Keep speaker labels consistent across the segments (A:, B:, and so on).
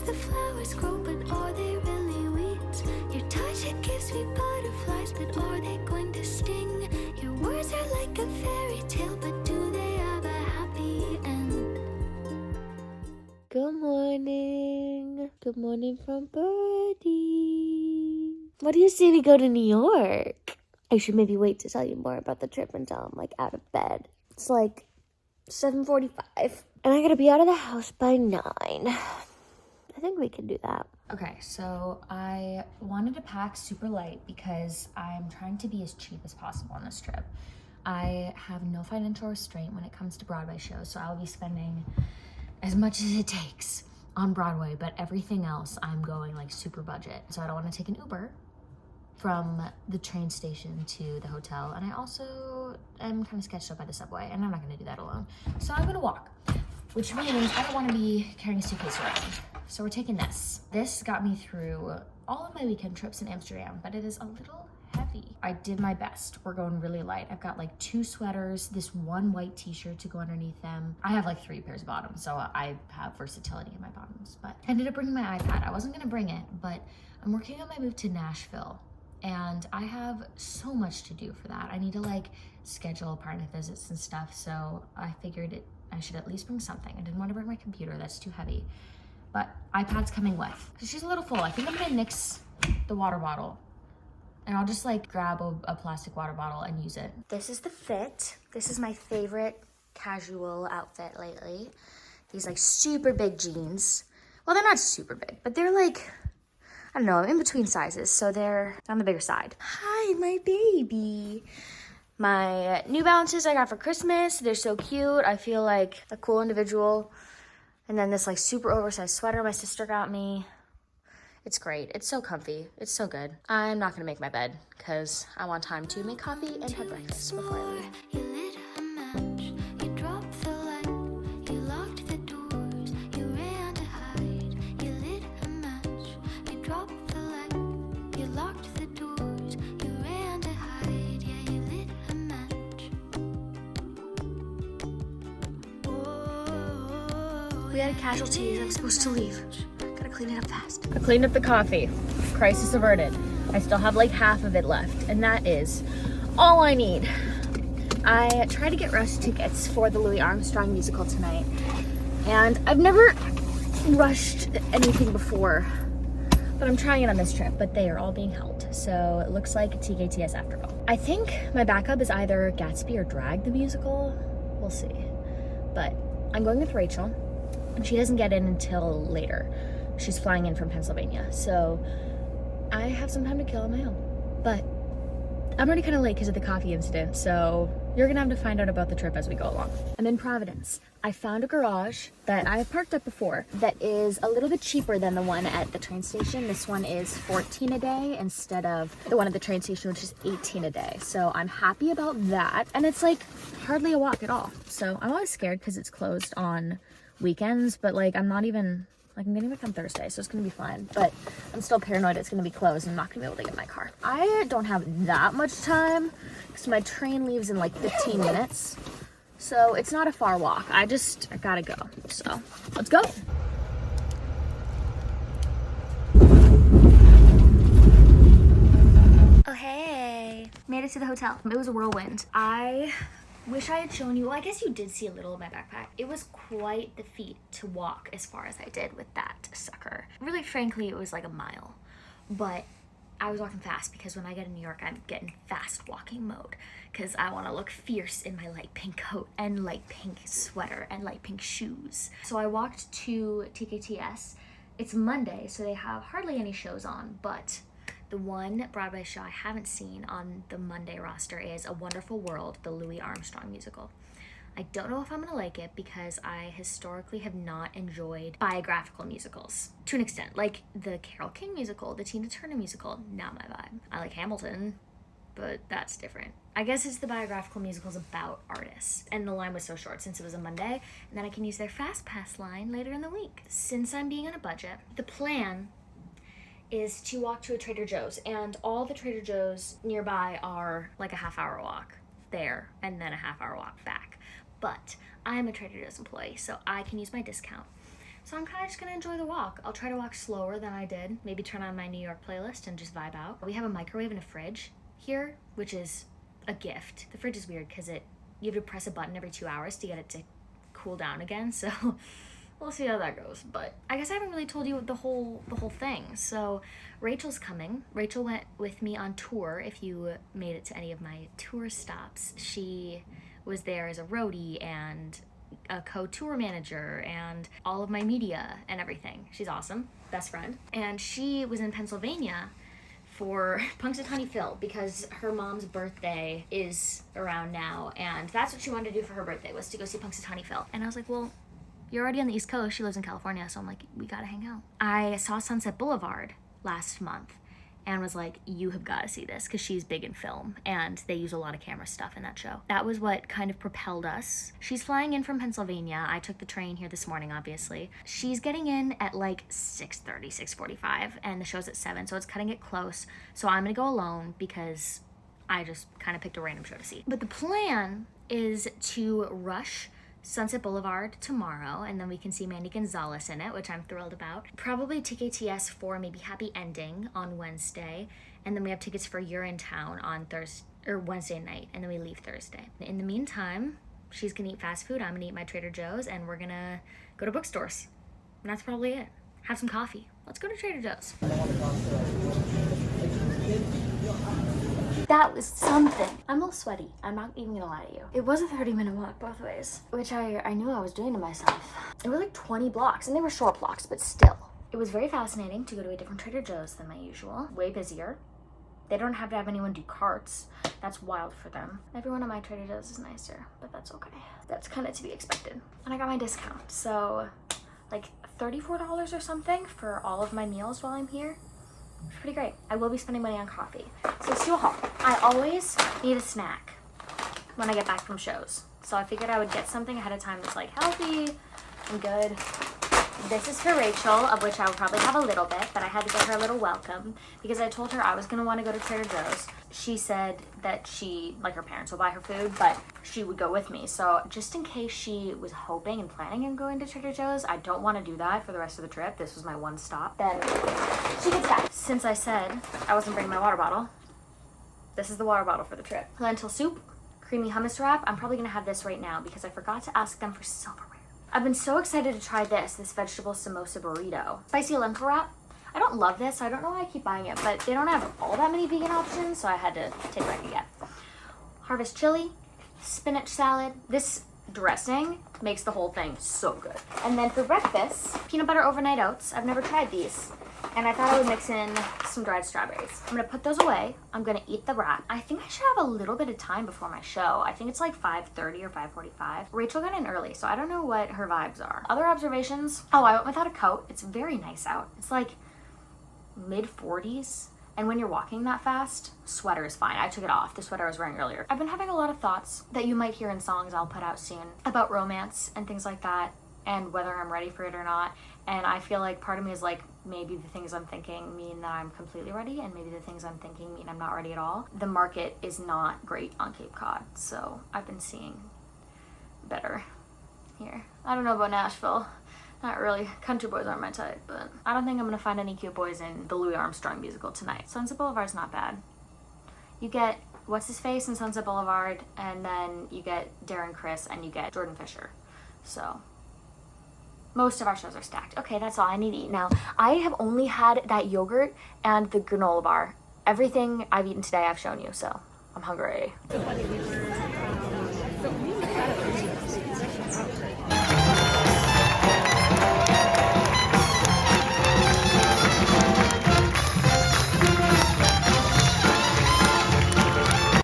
A: makes the flowers grow, but are they really weeds? Your touch, it gives me butterflies, but are they going to sting? Your words are like a fairy tale, but do they have a happy end?
B: Good morning. Good morning from Birdie. What do you say we go to New York? I should maybe wait to tell you more about the trip until I'm like out of bed. It's like 7:45 and I gotta be out of the house by 9. I think we can do that.
C: Okay, so I wanted to pack super light because I'm trying to be as cheap as possible on this trip. I have no financial restraint when it comes to Broadway shows, so I'll be spending as much as it takes on Broadway, but everything else I'm going like super budget. So I don't want to take an Uber from the train station to the hotel, and I also am kind of sketched up by the subway, and I'm not going to do that alone. So I'm going to walk, which means I don't want to be carrying a suitcase around. So we're taking this. This got me through all of my weekend trips in Amsterdam, but it is a little heavy. I did my best. We're going really light. I've got like 2 sweaters, this one white t-shirt to go underneath them. I have like 3 pairs of bottoms, so I have versatility in my bottoms, but I ended up bringing my iPad. I wasn't going to bring it, but I'm working on my move to Nashville, and I have so much to do for that. I need to like schedule apartment visits and stuff, so I figured I should at least bring something. I didn't want to bring my computer, that's too heavy, but iPad's coming with. She's a little full. I think I'm gonna nix the water bottle, and I'll just like grab a plastic water bottle and use it. This is the fit. This is my favorite casual outfit lately. These like super big jeans. Well, they're not super big, but they're like, I don't know, in between sizes, so they're on the bigger side. Hi, my baby. My New Balances I got for Christmas. They're so cute. I feel like a cool individual. And then this like super oversized sweater my sister got me. It's great. It's so comfy. It's so good. I'm not gonna make my bed because I want time to make coffee and have breakfast before I leave.
A: You lit a match, you dropped the light, you locked the doors, you ran to hide. You lit a match, you dropped the light, you locked the doors, you ran to hide. Yeah, you lit a match.
C: We had a casualty as I was supposed to leave. Gotta clean it up fast. I cleaned up the coffee. Crisis averted. I still have like half of it left, and that is all I need. I tried to get rush tickets for the Louis Armstrong musical tonight, and I've never rushed anything before, but I'm trying it on this trip, but they are all being held. So it looks like TKTS after all. I think my backup is either Gatsby or Drag the musical. We'll see. But I'm going with Rachel, and she doesn't get in until later. She's flying in from Pennsylvania, so I have some time to kill on my own. But I'm already kind of late because of the coffee incident, so you're gonna have to find out about the trip as we go along. I'm in Providence. I found a garage that I've parked at before that is a little bit cheaper than the one at the train station. This one is $14 a day instead of the one at the train station, which is $18 a day. So I'm happy about that. And it's like hardly a walk at all. So I'm always scared because it's closed on weekends, but like I'm getting back on Thursday, so it's gonna be fine. But I'm still paranoid it's gonna be closed and I'm not gonna be able to get my car. I don't have that much time because my train leaves in like 15 minutes. So it's not a far walk. I gotta go. So let's go. Oh, hey. Made it to the hotel. It was a whirlwind. I wish I had shown you, well, I guess you did see a little of my backpack. It was quite the feat to walk as far as I did with that sucker. Really, frankly, it was like a mile, but I was walking fast because when I get in New York, I'm getting fast walking mode because I want to look fierce in my light pink coat and light pink sweater and light pink shoes. So I walked to TKTS. It's Monday, so they have hardly any shows on, but the one Broadway show I haven't seen on the Monday roster is A Wonderful World, the Louis Armstrong musical. I don't know if I'm gonna like it because I historically have not enjoyed biographical musicals to an extent. Like the Carole King musical, the Tina Turner musical, not my vibe. I like Hamilton, but that's different. I guess it's the biographical musicals about artists. And the line was so short since it was a Monday, and then I can use their Fast Pass line later in the week. Since I'm being on a budget, the plan is to walk to a Trader Joe's, and all the Trader Joe's nearby are like a half-hour walk there and then a half-hour walk back. But I'm a Trader Joe's employee, so I can use my discount. So I'm kind of just gonna enjoy the walk. I'll try to walk slower than I did. Maybe turn on my New York playlist and just vibe out. We have a microwave and a fridge here, which is a gift. The fridge is weird because you have to press a button every 2 hours to get it to cool down again. So we'll see how that goes. But I guess I haven't really told you the whole thing. So Rachel's coming. Rachel went with me on tour. If you made it to any of my tour stops, she was there as a roadie and a co-tour manager and all of my media and everything. She's awesome, best friend. And she was in Pennsylvania for Punxsutawney Phil because her mom's birthday is around now, and that's what she wanted to do for her birthday, was to go see Punxsutawney Phil. And I was like, well, you're already on the East Coast. She lives in California, so I'm like, we gotta hang out. I saw Sunset Boulevard last month and was like, you have got to see this, because she's big in film and they use a lot of camera stuff in that show. That was what kind of propelled us. She's flying in from Pennsylvania. I took the train here this morning, obviously. She's getting in at like 6:30, 6:45, and the show's at 7, so it's cutting it close. So I'm gonna go alone because I just kind of picked a random show to see. But the plan is to rush Sunset Boulevard tomorrow, and then we can see Mandy Gonzalez in it, which I'm thrilled about. Probably TKTS for maybe Happy Ending on Wednesday, and then we have tickets for You're in Town on Wednesday night, and then we leave Thursday. In the meantime, she's gonna eat fast food, I'm gonna eat my Trader Joe's, and we're gonna go to bookstores. And that's probably it. Have some coffee. Let's go to Trader Joe's. That was something. I'm a little sweaty. I'm not even gonna lie to you. It was a 30-minute walk both ways, which I knew I was doing to myself. It was like 20 blocks, and they were short blocks, but still. It was very fascinating to go to a different Trader Joe's than my usual. Way busier. They don't have to have anyone do carts. That's wild for them. Everyone at my Trader Joe's is nicer, but that's okay. That's kind of to be expected. And I got my discount, so like $34 or something for all of my meals while I'm here. It's pretty great. I will be spending money on coffee. So let's do a haul. I always need a snack when I get back from shows. So I figured I would get something ahead of time that's like healthy and good. This is for Rachel, of which I will probably have a little bit, but I had to get her a little welcome because I told her I was going to want to go to Trader Joe's. She said that she, like her parents will buy her food, but she would go with me. So just in case she was hoping and planning on going to Trader Joe's, I don't want to do that for the rest of the trip. This was my one stop. Then she gets that. Since I said I wasn't bringing my water bottle, this is the water bottle for the trip. Lentil soup, creamy hummus wrap. I'm probably going to have this right now because I forgot to ask them for silverware. I've been so excited to try this vegetable samosa burrito. Spicy lentil wrap. I don't love this, so I don't know why I keep buying it, but they don't have all that many vegan options, so I had to take what I could get. Harvest chili, spinach salad. This dressing makes the whole thing so good. And then for breakfast, peanut butter overnight oats. I've never tried these, and I thought I would mix in some dried strawberries. I'm gonna put those away. I'm gonna eat the wrap. I think I should have a little bit of time before my show. I think it's like 5:30 or 5:45. Rachel got in early, so I don't know what her vibes are. Other observations? Oh, I went without a coat. It's very nice out. It's like mid-40s, and when you're walking that fast, sweater is fine. I took it off. The sweater I was wearing earlier. I've been having a lot of thoughts that you might hear in songs I'll put out soon about romance and things like that, and whether I'm ready for it or not. And I feel like part of me is like, maybe the things I'm thinking mean that I'm completely ready, and maybe the things I'm thinking mean I'm not ready at all. The market is not great on Cape Cod, so I've been seeing better here. I don't know about Nashville. Not really. Country boys aren't my type, but I don't think I'm gonna find any cute boys in the Louis Armstrong musical tonight. Sunset Boulevard's not bad. You get what's his face in Sunset Boulevard, and then you get Darren Criss, and you get Jordan Fisher. So most of our shows are stacked. Okay, that's all I need to eat now. I have only had that yogurt and the granola bar. Everything I've eaten today I've shown you, so I'm hungry.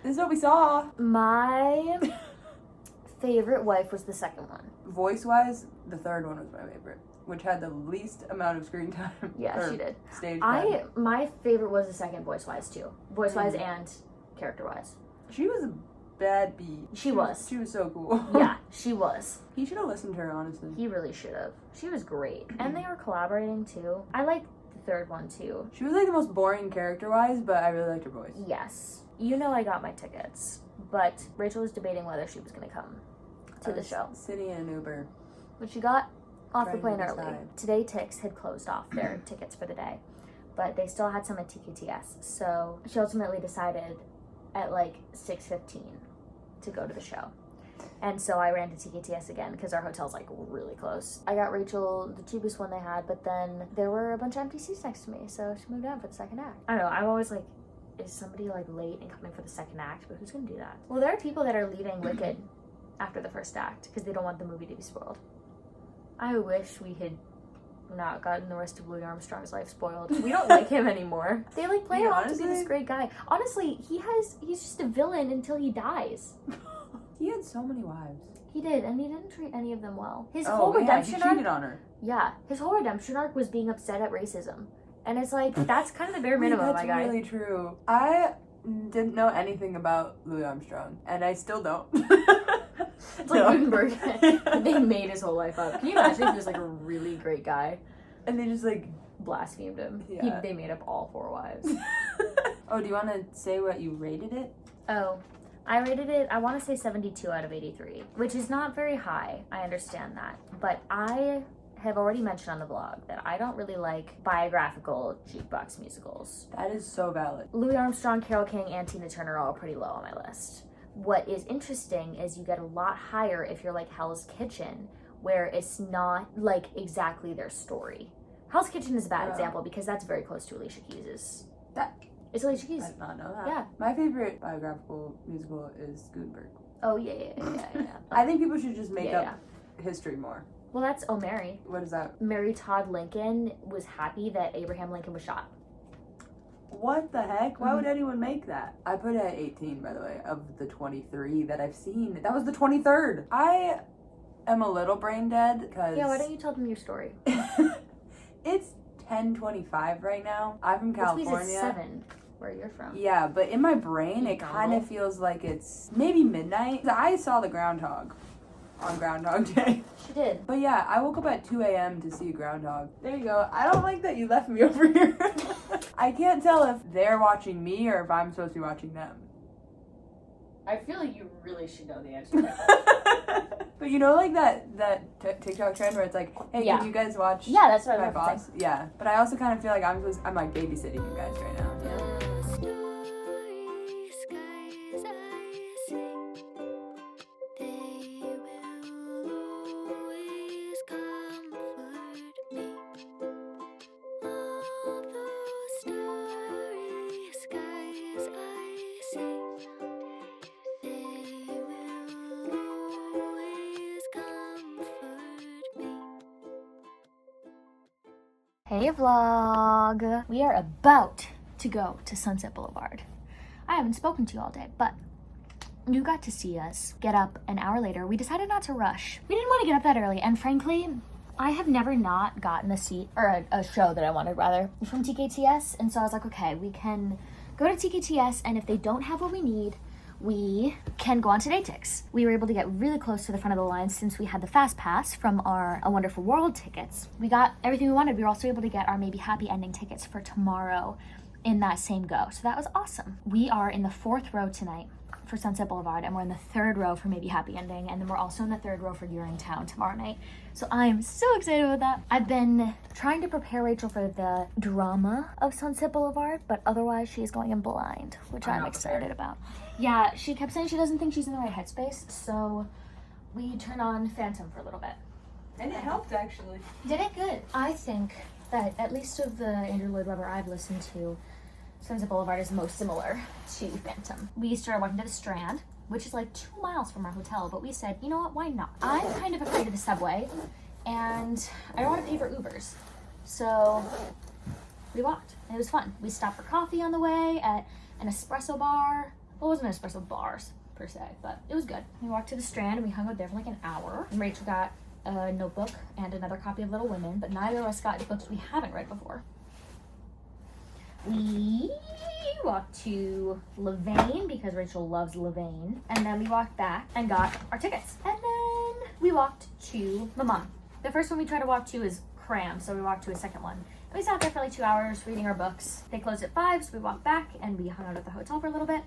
D: This is what we saw.
C: My favorite wife was the second one.
D: Voice-wise, the third one was my favorite, which had the least amount of screen time.
C: Yeah, she did.
D: Stage time.
C: My favorite was the second voice-wise too. Voice-wise and character-wise.
D: She was a bad bee.
C: She was.
D: She was so cool.
C: Yeah, she was.
D: He should have listened to her, honestly.
C: He really should have. She was great. And they were collaborating too. I liked the third one too.
D: She was like the most boring character-wise, but I really liked her voice.
C: Yes. You know I got my tickets, but Rachel was debating whether she was going to come to the show.
D: Sitting in an Uber.
C: But she got off the
D: trying
C: plane
D: to
C: early.
D: decide.
C: Today Tix had closed off their tickets for the day, but they still had some at TKTS. So she ultimately decided at like 6:15 to go to the show. And so I ran to TKTS again because our hotel's like really close. I got Rachel the cheapest one they had, but then there were a bunch of empty seats next to me, so she moved on for the second act. I don't know, I'm always like, is somebody like late and coming for the second act? But who's gonna do that? Well, there are people that are leaving Wicked after the first act because they don't want the movie to be spoiled. I wish we had not gotten the rest of Louis Armstrong's life spoiled. We don't like him anymore. They like play him off to be this great guy. Honestly, he's just a villain until he dies.
D: He had so many wives.
C: He did, and he didn't treat any of them well. His
D: Oh,
C: whole
D: yeah,
C: redemption
D: he
C: arc.
D: cheated on her.
C: Yeah, his whole redemption arc was being upset at racism, and it's like that's kind of the bare minimum,
D: That's
C: my guy.
D: really true. I didn't know anything about Louis Armstrong, and I still don't.
C: It's like Gutenberg. They made his whole life up. Can you imagine if he was like a really great guy?
D: And they just like
C: Blasphemed him.
D: Yeah.
C: They made up all 4 wives.
D: Oh, do you want to say what you rated it?
C: Oh, I rated it, I want to say 72 out of 83, which is not very high. I understand that. But I have already mentioned on the blog that I don't really like biographical jukebox musicals.
D: That is so valid.
C: Louis Armstrong, Carole King, and Tina Turner are all pretty low on my list. What is interesting is you get a lot higher if you're like Hell's Kitchen, where it's not like exactly their story. Hell's Kitchen is a bad example because that's very close to Alicia Keys'. It's Alicia Keys.
D: I did not know that.
C: Yeah.
D: My favorite biographical musical is Gutenberg.
C: Oh, yeah.
D: I think people should just make
C: Yeah,
D: up history more.
C: Well, that's Oh, Mary.
D: What is that?
C: Mary Todd Lincoln was happy that Abraham Lincoln was shot.
D: What the heck? Why would anyone make that? I put it at 18, by the way, of the 23 that I've seen. That was the 23rd. I am a little brain dead because...
C: Yeah, why don't you tell them your story?
D: It's 10:25 right now. I'm from California.
C: Which means it's 7 where you're from.
D: Yeah, but in my brain,
C: You
D: it kind
C: dumbo.
D: of feels like it's maybe midnight. I saw the groundhog on Groundhog Day.
C: She did.
D: But yeah, I woke up at 2 a.m. to see a groundhog. There you go. I don't like that you left me over here. I can't tell if they're watching me or if I'm supposed to be watching them.
C: I feel like you really should know the answer to that.
D: But you know, like that TikTok trend where it's like, hey,
C: Yeah.
D: can you guys watch
C: Yeah, that's what
D: my
C: I was
D: boss? Yeah, but I also kind of feel like I'm like babysitting you guys right now. You know?
A: Starry skies I see, they will always comfort me. All those starry skies I see, they will always comfort me.
C: Hey vlog! We are about to go to Sunset Boulevard. I haven't spoken to you all day, but you got to see us get up an hour later. We decided not to rush. We didn't want to get up that early, and frankly, I have never not gotten a seat, or a show that I wanted rather, from TKTS, and so I was like, okay, we can go to TKTS, and if they don't have what we need, we can go on to Daytix. We were able to get really close to the front of the line since we had the fast pass from our A Wonderful World tickets. We got everything we wanted. We were also able to get our maybe happy ending tickets for tomorrow in that same go. So that was awesome. We are in the 4th row tonight for Sunset Boulevard, and we're in the 3rd row for maybe happy ending, and then we're also in the 3rd row for Urinetown tomorrow night. So I'm so excited about that. I've been trying to prepare Rachel for the drama of Sunset Boulevard, but otherwise she is going in blind, which I'm excited about. Yeah, she kept saying she doesn't think she's in the right headspace, so we turned on Phantom for a little bit.
D: And it helped actually.
C: Did it good. I think that at least of the Andrew Lloyd Webber I've listened to, Sunset Boulevard is most similar to Phantom. We started walking to the Strand, which is like 2 miles from our hotel, but we said, you know what, why not? I'm kind of afraid of the subway, and I don't want to pay for Ubers. So we walked, and it was fun. We stopped for coffee on the way at an espresso bar. Well, it wasn't an espresso bars per se, but it was good. We walked to the Strand, and we hung out there for like an hour. And Rachel got a notebook and another copy of Little Women, but neither of us got books we haven't read before. We walked to Levain because Rachel loves Levain, and then we walked back and got our tickets. And then we walked to Mama. The first one we tried to walk to is crammed, so we walked to a second one. And we sat there for like 2 hours reading our books. They closed at 5, so we walked back and we hung out at the hotel for a little bit.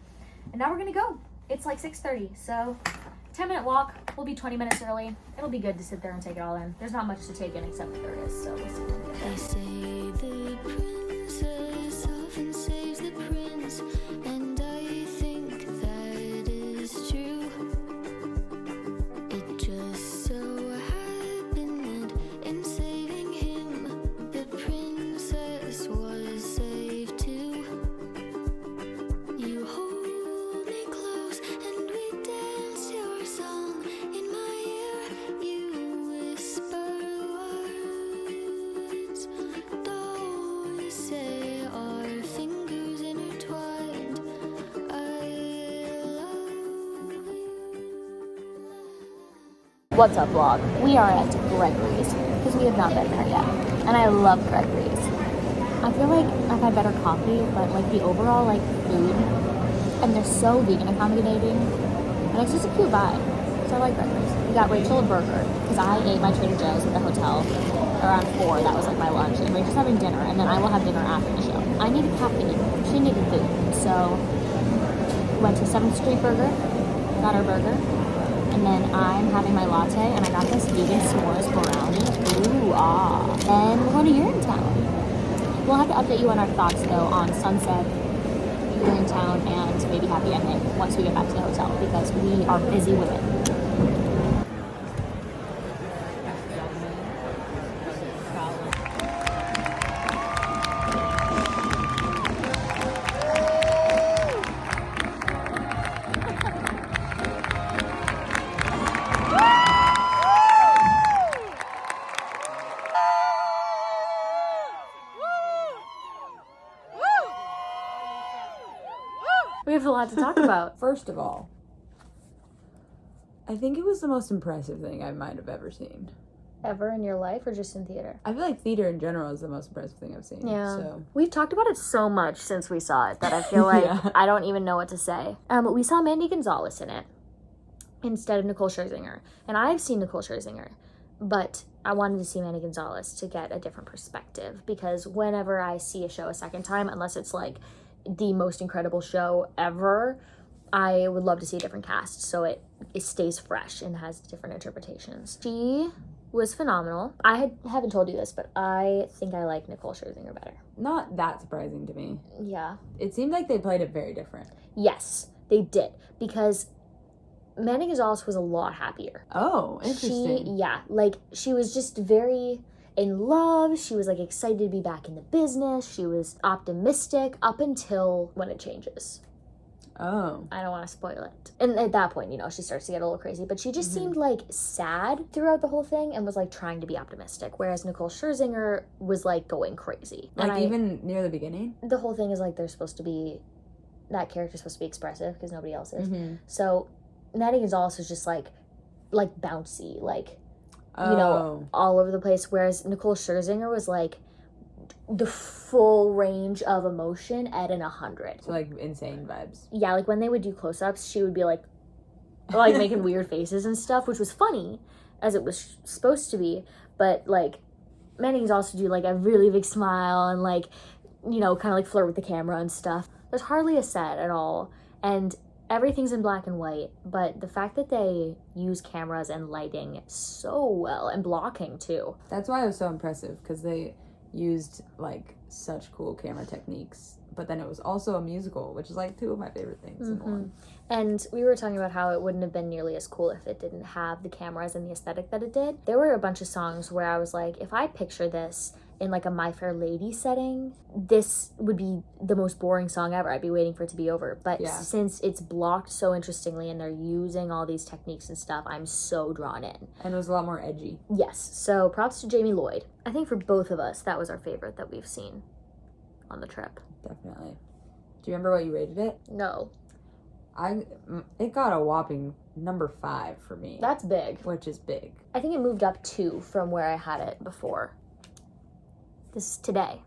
C: And now we're gonna go. It's like 6:30, so 10-minute walk. We'll be 20 minutes early. It'll be good to sit there and take it all in. There's not much to take in except that there is, so we'll see when we get there.
A: They say the princess often saves the prince, and I think that is true. It just so happened that in saving him, the princess was saved too. You hold me close and we dance your song in my ear. You whisper words, though we say our fingers intertwined. I love you.
C: What's up, vlog? We are at Gregory's because we have not been there yet, and I love Gregory's. I feel like I've had better coffee, but like the overall like food, and they're so vegan accommodating, and it's just a cute vibe. So I like Gregory's. We got Rachel a burger because I ate my Trader Joe's at the hotel around 4. That was like my lunch, and Rachel's having dinner, and then I will have dinner after the show. I needed caffeine. She needed food, so we went to 7th Street Burger, got our burger. And then I'm having my latte, and I got this vegan s'mores brownie. Ooh, ah. And we're going to Urinetown. We'll have to update you on our thoughts, though, on Sunset, Urinetown, and maybe Happy Ending once we get back to the hotel, because we are busy women. We have a lot to talk about.
D: First of all, I think it was the most impressive thing I might have ever seen.
C: Ever in your life, or just in theater?
D: I feel like theater in general is the most impressive thing I've seen.
C: Yeah.
D: So.
C: We've talked about it so much since we saw it that I feel like
D: Yeah.
C: I don't even know what to say. We saw Mandy Gonzalez in it instead of Nicole Scherzinger. And I've seen Nicole Scherzinger, but I wanted to see Mandy Gonzalez to get a different perspective, because whenever I see a show a second time, unless it's like the most incredible show ever, I would love to see a different cast so it stays fresh and has different interpretations. She was phenomenal. I haven't told you this, but I think I like Nicole Scherzinger better.
D: Not that surprising to me.
C: Yeah.
D: It seemed like they played it very different.
C: Yes, they did, because Mandy Gonzalez was a lot happier.
D: Oh, interesting.
C: She was just very in love. She was like excited to be back in the business. She was optimistic up until when it changes.
D: Oh.
C: I don't want to spoil it. And at that point, she starts to get a little crazy, but she just seemed like sad throughout the whole thing and was like trying to be optimistic, whereas Nicole Scherzinger was like going crazy.
D: Like even near the beginning?
C: The whole thing is like that character's supposed to be expressive because nobody else is. So Mandy Gonzalez was just like bouncy, all over the place, whereas Nicole Scherzinger was like the full range of emotion at an 100.
D: So like insane vibes.
C: Yeah, like when they would do close-ups, she would be like making weird faces and stuff, which was funny, as it was supposed to be, but like Mandy Gonzalez would do like a really big smile and like, kind of like flirt with the camera and stuff. There's hardly a set at all, and everything's in black and white, but the fact that they use cameras and lighting so well, and blocking too.
D: That's why it was so impressive, because they used like such cool camera techniques, but then it was also a musical, which is like 2 of my favorite things in one.
C: And we were talking about how it wouldn't have been nearly as cool if it didn't have the cameras and the aesthetic that it did. There were a bunch of songs where I was like, if I picture this in like a My Fair Lady setting, this would be the most boring song ever. I'd be waiting for it to be over. But since it's blocked so interestingly and they're using all these techniques and stuff, I'm so drawn in.
D: And it was a lot more edgy.
C: Yes. So props to Jamie Lloyd. I think for both of us, that was our favorite that we've seen on the trip.
D: Definitely. Do you remember what you rated it?
C: No.
D: It got a whopping number 5 for me.
C: That's big.
D: Which is big.
C: I think it moved up 2 from where I had it before. This is today.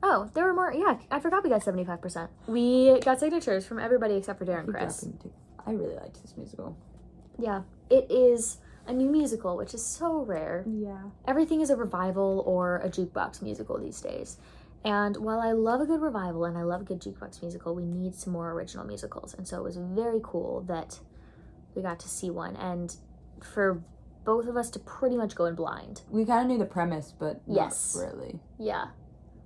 C: Oh, there were more. Yeah, I forgot we got 75%. We got signatures from everybody except for Darren Criss.
D: I really liked this musical.
C: Yeah, it is a new musical, which is so rare.
D: Yeah.
C: Everything is a revival or a jukebox musical these days. And while I love a good revival and I love a good jukebox musical, we need some more original musicals. And so it was very cool that we got to see one, and for both of us to pretty much go in blind.
D: We kind of knew the premise, but
C: Yes.
D: not really.
C: Yeah.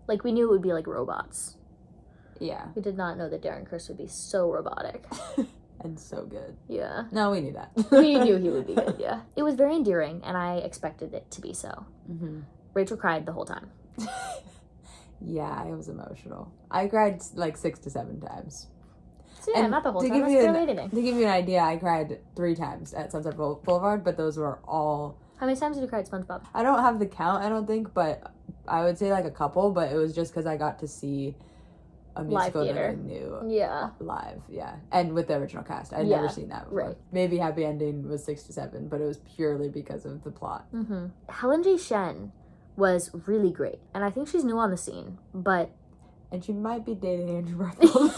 C: Like, we knew it would be like robots.
D: Yeah.
C: We did not know that Darren Criss would be so robotic.
D: And so good.
C: Yeah.
D: No, we knew that.
C: We knew he would be good, yeah. It was very endearing, and I expected it to be so.
D: Mm-hmm.
C: Rachel cried the whole time.
D: Yeah, it was emotional. I cried like 6 to 7 times.
C: So yeah,
D: And
C: not the whole
D: to
C: time,
D: give
C: that's
D: you
C: barely
D: an-
C: anything.
D: To give you an idea, I cried 3 times at Sunset Boulevard, but those were all...
C: How many times did you cry at SpongeBob?
D: I don't have the count, I don't think, but I would say like a couple, but it was just because I got to see a musical that
C: theater.
D: I knew
C: Yeah.
D: live, yeah. And with the original cast. I'd
C: Yeah,
D: never seen that before.
C: right.
D: Maybe Happy Ending was 6 to 7, but it was purely because of the plot.
C: Mm-hmm. Helen J. Shen was really great, and I think she's new on the scene, but
D: And she might be dating Andrew Garfield.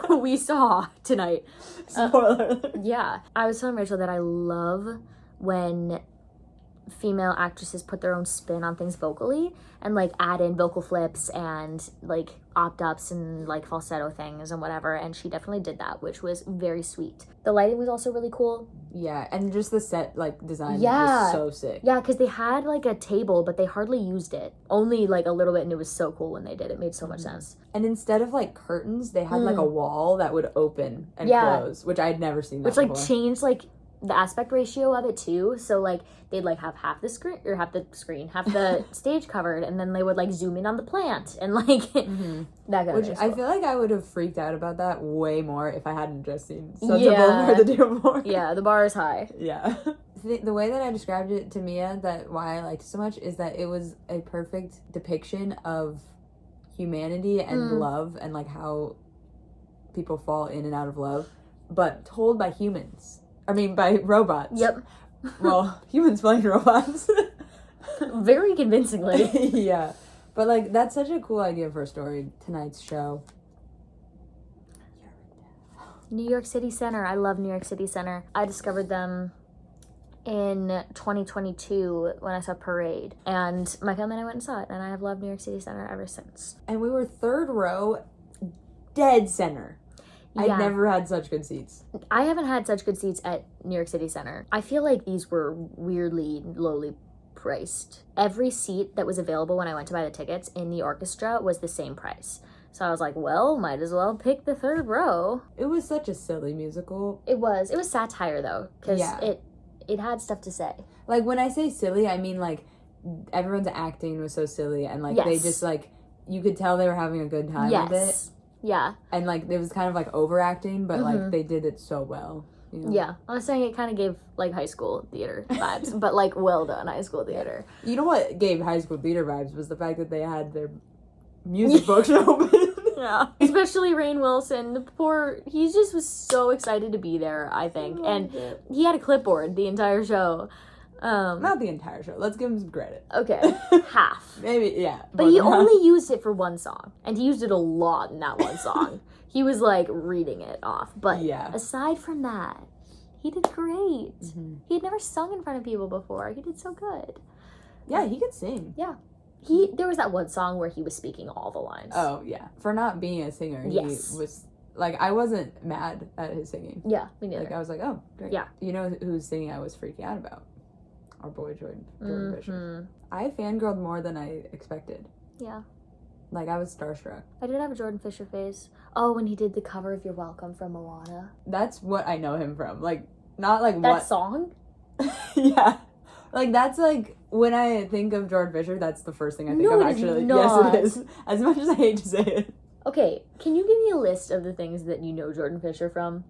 C: who we saw tonight.
D: Spoiler alert.
C: Yeah. I was telling Rachel that I love when female actresses put their own spin on things vocally and like add in vocal flips and like opt-ups and like falsetto things and whatever, and she definitely did that, which was very sweet. The lighting was also really cool.
D: Yeah, and just the set like design
C: Yeah.
D: was so sick.
C: Yeah, because they had like a table, but they hardly used it. Only like a little bit, and it was so cool when they did. It made so much sense.
D: And instead of like curtains, they had like a wall that would open and
C: Yeah.
D: close, which I'd never seen that
C: Which like
D: before.
C: changed like the aspect ratio of it too. So like they'd like have half the screen, half the stage covered, and then they would like zoom in on the plant and like that kind
D: Which
C: of
D: I
C: stuff.
D: feel like I would have freaked out about that way more if I hadn't just seen Sunset
C: Yeah.
D: Boulevard the day before.
C: Yeah, the bar is high.
D: Yeah. The way that I described it to Mia, that why I liked it so much, is that it was a perfect depiction of humanity and love and like how people fall in and out of love, but told by humans. I mean, by robots.
C: Yep.
D: Well, humans playing robots.
C: Very convincingly.
D: Yeah. But like, that's such a cool idea for a story, tonight's show.
C: New York City Center. I love New York City Center. I discovered them in 2022 when I saw Parade, and my family and I went and saw it, and I have loved New York City Center ever since.
D: And we were 3rd row, dead center.
C: Yeah.
D: I'd never had such good seats.
C: I haven't had such good seats at New York City Center. I feel like these were weirdly lowly priced. Every seat that was available when I went to buy the tickets in the orchestra was the same price. So I was like, well, might as well pick the 3rd row.
D: It was such a silly musical.
C: It was satire though, because
D: Yeah.
C: it had stuff to say.
D: Like, when I say silly, I mean, like, everyone's acting was so silly, and, like, they
C: Yes.
D: just, like, you could tell they were having a good time with it.
C: Yes. Yeah.
D: And, like, it was kind of, like, overacting, but, like, they did it so well. You know?
C: Yeah. I was saying it kind of gave like high school theater vibes, but like well done high school theater.
D: You know what gave high school theater vibes was the fact that they had their music books open.
C: Yeah. Especially Rainn Wilson. The poor, he just was so excited to be there, I think. And he had a clipboard the entire show.
D: Not the entire show. Let's give him some credit.
C: Okay. Half.
D: Maybe, yeah.
C: But he
D: more than half.
C: only used it for one song. And he used it a lot in that one song. He was like reading it off. But
D: Yeah.
C: aside from that, he did great. He had never sung in front of people before. He did so good.
D: Yeah, he could sing.
C: Yeah. There was that one song where he was speaking all the lines.
D: Oh, yeah. For not being a singer,
C: Yes.
D: he was... Like, I wasn't mad at his singing.
C: Yeah, me neither.
D: Like, I was like, oh, great.
C: Yeah.
D: You know whose singing I was freaking out about? Our boy, Jordan Fisher.
C: Mhm.
D: I fangirled more than I expected.
C: Yeah.
D: Like, I was starstruck.
C: I did have a Jordan Fisher phase. Oh, when he did the cover of You're Welcome from Moana.
D: That's what I know him from. Like, not like
C: That
D: what...
C: song?
D: Yeah. Like, that's like... When I think of Jordan Fisher, that's the first thing I think
C: No,
D: of,
C: it is
D: actually.
C: not.
D: Yes, it is. As much as I hate to say it.
C: Okay, can you give me a list of the things that you know Jordan Fisher from?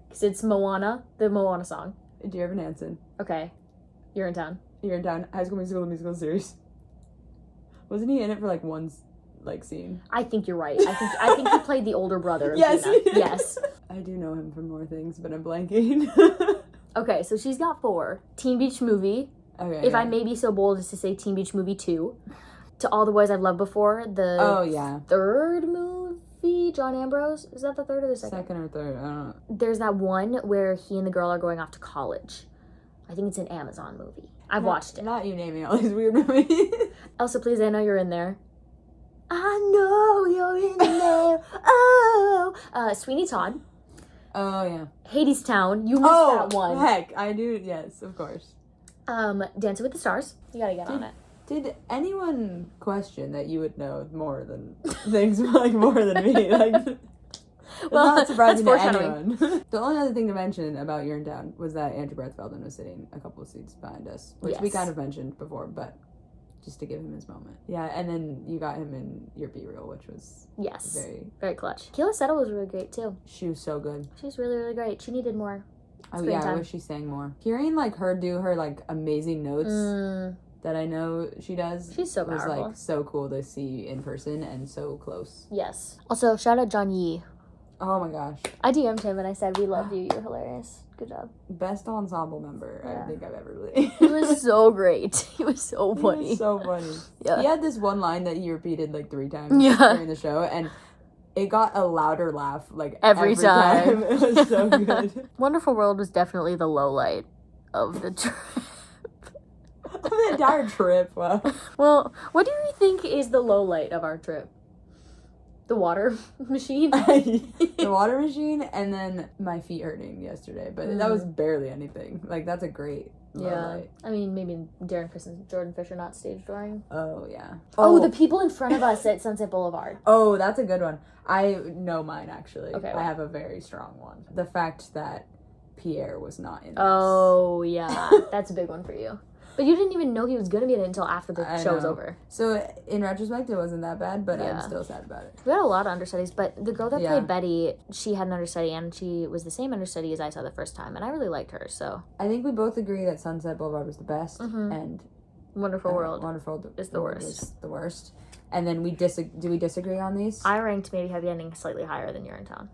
C: Because it's Moana, the Moana song.
D: Dear Evan Hansen.
C: Okay. You're in town.
D: You're in town. High School Musical, the musical series. Wasn't he in it for like one like scene?
C: I think you're right. I think he played the older brother of
D: Yes,
C: Gina.
D: he did.
C: Yes.
D: I do know him from more things, but I'm blanking.
C: Okay, so she's got 4. Teen Beach Movie.
D: Okay.
C: If I may be so bold as to say Teen Beach Movie 2. To All the Boys I've Loved Before. The
D: Oh, yeah.
C: 3rd movie, John Ambrose. Is that the 3rd or the 2nd?
D: Second or third, I don't know.
C: There's that one where he and the girl are going off to college. I think it's an Amazon movie. I've watched it.
D: Not you naming all these weird movies.
C: Elsa, please, I know you're in there. I know you're in there. Oh, Sweeney Todd.
D: Oh, yeah.
C: Hadestown, you missed that one.
D: Heck, I do, yes, of course.
C: Dancing with the Stars, you gotta get on it.
D: Did anyone question that you would know more than things like more than me? Like, well, not surprising to anyone. The only other thing to mention about Urinetown was that Andrew Barth Feldman was sitting a couple of seats behind us, which we kind of mentioned before, but just to give him his moment. Yeah, and then you got him in your B-reel, which was very
C: clutch. Keela Settle was really great too.
D: She was so good.
C: She was really, really great. She needed more.
D: Oh yeah, I wish she sang more. Hearing like her do her like amazing notes that I know she does.
C: She's so powerful.
D: Was like so cool to see in person and so close.
C: Yes. Also, shout out John Yee.
D: Oh my gosh.
C: I DM'd him and I said, we love you. You're hilarious. Good job.
D: Best ensemble member I think I've ever really.
C: He was so great. He was so funny.
D: He was so funny.
C: Yeah.
D: He had this one line that he repeated like 3 times during the show, and it got a louder laugh like every time. It was so good.
C: Wonderful World was definitely the low light of the trip.
D: Of the entire trip. Wow.
C: Well, what do you think is the low light of our trip? The water machine?
D: The water machine, and then my feet hurting yesterday. But that was barely anything. Like, that's a great low light.
C: I mean, maybe Darren Criss and Jordan Fisher not stage dooring.
D: Oh, yeah.
C: Oh, the people in front of us at Sunset Boulevard.
D: Oh, that's a good one. I know mine, actually.
C: Okay.
D: I have a very strong one. The fact that Pierre was not in this.
C: Oh, yeah. That's a big one for you. But you didn't even know he was going to be in it until after the show was over.
D: So, in retrospect, it wasn't that bad, but I'm still sad about it.
C: We had a lot of understudies, but the girl that played Betty, she had an understudy, and she was the same understudy as I saw the first time, and I really liked her, so.
D: I think we both agree that Sunset Boulevard was the best, and
C: Wonderful World
D: is
C: the worst.
D: Is the worst. And then do we disagree on these?
C: I ranked Maybe Happy Ending slightly higher than Urinetown.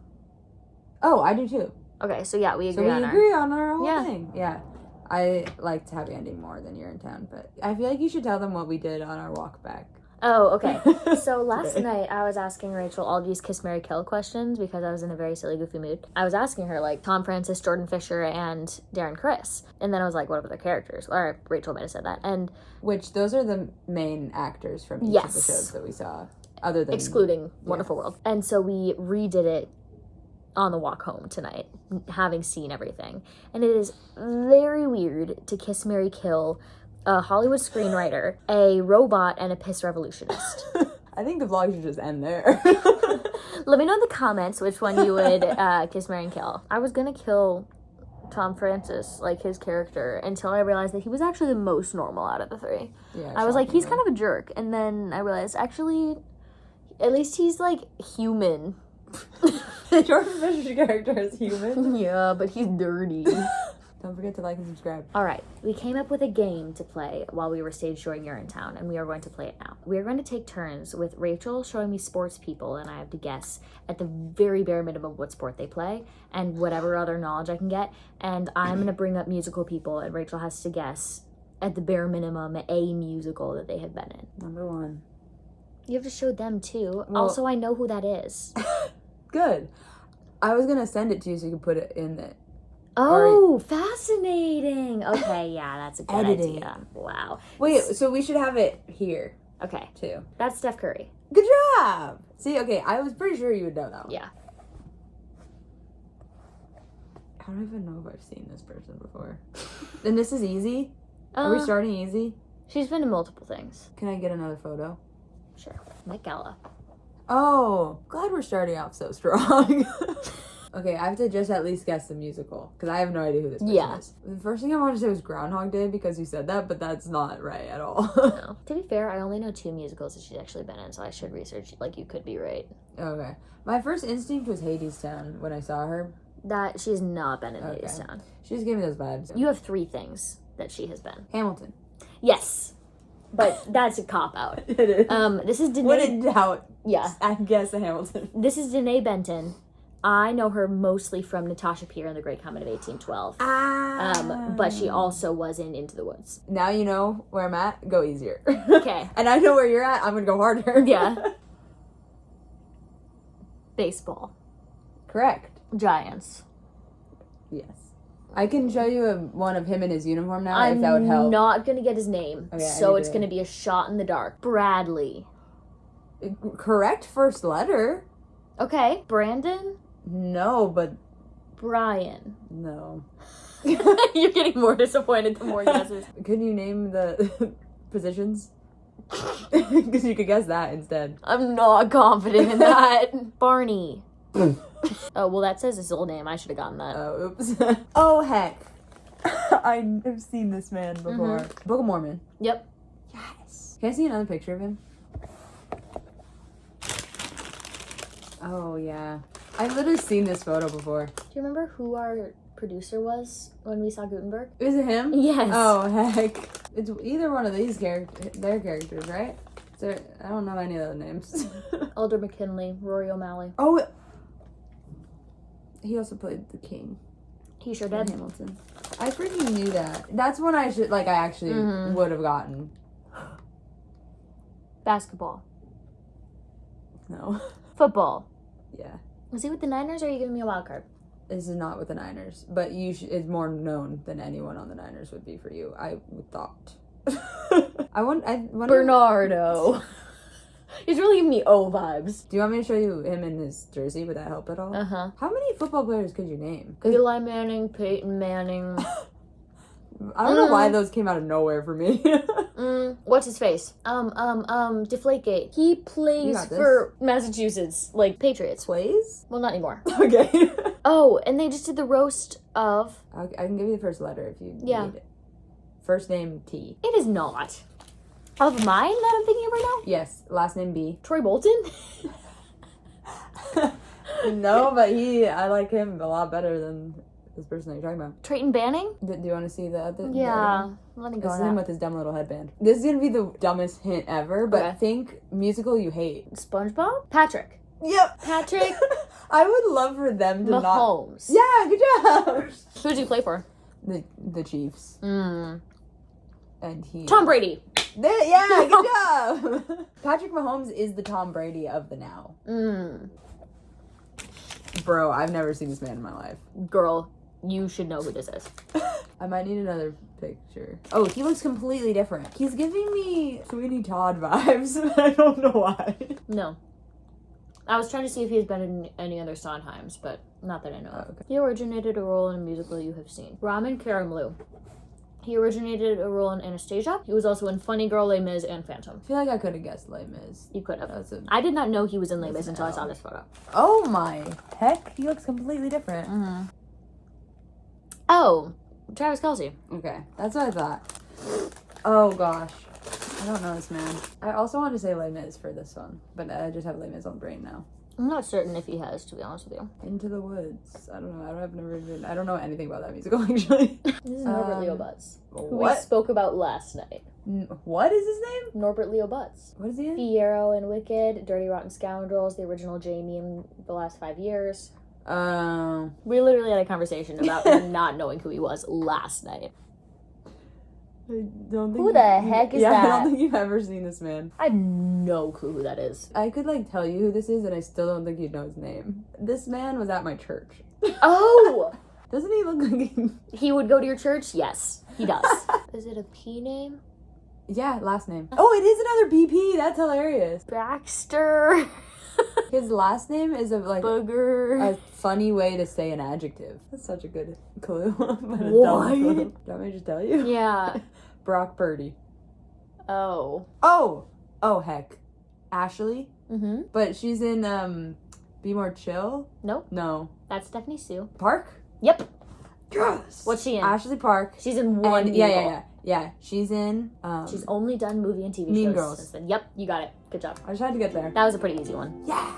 D: Oh, I do too.
C: Okay, so yeah, we agree
D: on our whole thing. Yeah. I liked Happy Ending more than Urinetown, but I feel like you should tell them what we did on our walk back.
C: Oh, okay. So last night I was asking Rachel all these Kiss, Marry, Kill questions because I was in a very silly, goofy mood. I was asking her, like, Tom Francis, Jordan Fisher, and Darren Criss. And then I was like, what are their characters? Or Rachel might have said that. And
D: which, those are the main actors from each of the shows that we saw, other than...
C: excluding Wonderful World. And so we redid it on the walk home tonight, having seen everything. And it is very weird to Kiss, Marry, Kill a Hollywood screenwriter, a robot, and a piss revolutionist.
D: I think the vlog should just end there.
C: Let me know in the comments which one you would Kiss, Marry, and Kill. I was gonna kill Tom Francis, like his character, until I realized that he was actually the most normal out of the 3. Yeah, I was like, he's kind of a jerk. And then I realized, actually, at least he's, like, human.
D: Jordan Fisher's character is human.
C: Yeah, but he's dirty.
D: Don't forget to like and subscribe.
C: Alright, we came up with a game to play while we were stage dooring Urinetown, and we are going to play it now. We are going to take turns with Rachel showing me sports people, and I have to guess at the very bare minimum what sport they play, and whatever other knowledge I can get, and I'm going to bring up musical people, and Rachel has to guess at the bare minimum a musical that they have been in.
D: Number 1.
C: You have to show them too. Well, also, I know who that is.
D: Good. I was going to send it to you so you could put it in the...
C: Oh, fascinating. Okay, yeah, that's a good idea. Wow.
D: Wait, so we should have it here.
C: Okay.
D: Too.
C: That's Steph Curry.
D: Good job. See, okay, I was pretty sure you would know that one.
C: Yeah.
D: I don't even know if I've seen this person before. And this is easy? Are we starting easy?
C: She's been in multiple things.
D: Can I get another photo?
C: Sure. Met Gala.
D: Oh, glad we're starting off so strong. Okay, I have to just at least guess the musical, because I have no idea who this person is. The first thing I wanted to say was Groundhog Day, because you said that, but that's not right at all.
C: No. To be fair, I only know 2 musicals that she's actually been in, so I should research, like, you could be right.
D: Okay. My first instinct was Hadestown when I saw her.
C: That she's not been in Hadestown.
D: She just gave me those vibes.
C: You have 3 things that she has been.
D: Hamilton.
C: Yes. But that's a cop-out.
D: It is.
C: This is Danae...
D: When in doubt,
C: yeah.
D: I guess a Hamilton.
C: This is Danae Benton. I know her mostly from Natasha Peer and The Great Comet of 1812. But she also was in Into the Woods.
D: Now you know where I'm at. Go easier.
C: Okay.
D: And I know where you're at. I'm going to go harder.
C: Yeah. Baseball.
D: Correct.
C: Giants.
D: Yes. I can show you one of him in his uniform now, if that would help.
C: I'm not going to get his name,
D: okay,
C: so it's going to be a shot in the dark. Bradley.
D: Correct first letter.
C: Okay. Brandon?
D: No, but
B: Brian.
D: No.
B: You're getting more disappointed the more guesses.
D: Could you name the positions? Because you could guess that instead.
B: I'm not confident in that. Barney. Oh, well, that says his old name. I should have gotten that.
D: Oh, oops. Oh, heck. I have seen this man before. Book of Mormon.
B: Yep.
D: Yes. Can I see another picture of him? Oh, yeah. I've literally seen this photo before.
B: Do you remember who our producer was when we saw Gutenberg?
D: Is it him?
B: Yes.
D: Oh, heck. It's either one of these their characters, right? I don't know any other names.
B: Elder McKinley, Rory O'Malley.
D: Oh, he also played the king.
B: He sure
D: in
B: did.
D: Hamilton. I freaking knew that. That's when I actually would have gotten.
B: Basketball.
D: No.
B: Football.
D: Yeah.
B: Is he with the Niners or are you giving me a wild card?
D: This is not with the Niners, but it's more known than anyone on the Niners would be for you. I would thought. I wonder.
B: Bernardo. He's really giving me O vibes.
D: Do you want me to show you him in his jersey? Would that help at all?
B: Uh-huh.
D: How many football players could you name?
B: Eli Manning, Peyton Manning.
D: I don't know why those came out of nowhere for me.
B: What's his face? Deflategate. He
D: You
B: plays
D: got this.
B: for Massachusetts, like Patriots.
D: Plays?
B: Well, not anymore.
D: Okay.
B: Oh, and they just did the roast of...
D: I can give you the first letter if you need it. First name T.
B: It is not. Of mine that I'm thinking of right now?
D: Yes. Last name B.
B: Troy Bolton?
D: No, but I like him a lot better than this person that you're talking about.
B: Trayton Banning?
D: Do you want to see the other?
B: Yeah. Let me go
D: This is
B: on
D: him
B: that.
D: with his dumb little headband. This is gonna be the dumbest hint ever, but
B: Okay.
D: think musical you hate.
B: SpongeBob? Patrick.
D: Yep.
B: Patrick
D: I would love for them to not.
B: Mahomes.
D: Yeah, good job.
B: Who did he play for?
D: The Chiefs. And he.
B: Tom Brady.
D: Yeah, good job. Patrick Mahomes is the Tom Brady of the now. Bro, I've never seen this man in my life.
B: Girl, you should know who this is.
D: I might need another picture. Oh, he looks completely different. He's giving me Sweeney Todd vibes, but I don't know why.
B: No. I was trying to see if he has been in any other Sondheims, but not that I know of.
D: Okay.
B: He originated a role in a musical you have seen. Ramen Karimloo. He originated a role in Anastasia. He was also in Funny Girl, Les Mis, and Phantom.
D: I feel like I could have guessed Les Mis.
B: You could have.
D: That's a...
B: I did not know he was in Les Mis until I saw this photo.
D: Oh my heck, he looks completely different.
B: Oh, Travis Kelce.
D: Okay, that's what I thought. Oh gosh, I don't know this man. I also wanted to say Les Mis for this one, but I just have Les Mis on the brain now.
B: I'm not certain if he has, to be honest with you.
D: Into the Woods. I don't know. I don't know anything about that musical actually.
B: This is Norbert Leo Butz, who we
D: What?
B: spoke about last night.
D: What is his name?
B: Norbert Leo Butz.
D: What is he in?
B: Fiyero in Wicked, Dirty Rotten Scoundrels, the original Jamie in the last 5 years. We literally had a conversation about not knowing who he was last night.
D: I don't think
B: Who the heck is
D: I
B: that?
D: don't think you've ever seen this man.
B: I have no clue who that is.
D: I could tell you who this is, and I still don't think you'd know his name. This man was at my church.
B: Oh!
D: Doesn't he look like
B: He would go to your church? Yes, he does. Is it a P name?
D: Yeah, last name. Oh, it is another BP. That's hilarious.
B: Baxter.
D: His last name is
B: Booger.
D: a funny way to say an adjective. That's such a good clue. But a
B: What?
D: dumb clue. Do you want me to just tell you?
B: Yeah.
D: Brock Purdy.
B: Oh.
D: Oh, heck. Ashley?
B: Mm-hmm.
D: But she's in, Be More Chill?
B: Nope.
D: No.
B: That's Stephanie Sue.
D: Park?
B: Yep.
D: Yes!
B: What's she in?
D: Ashley Park.
B: She's in one.
D: And, yeah. She's in,
B: She's only done movie and TV
D: Mean
B: shows
D: Girls.
B: since then. Yep, you got it. Good job.
D: I just had to get there.
B: That was a pretty easy one.
D: Yeah!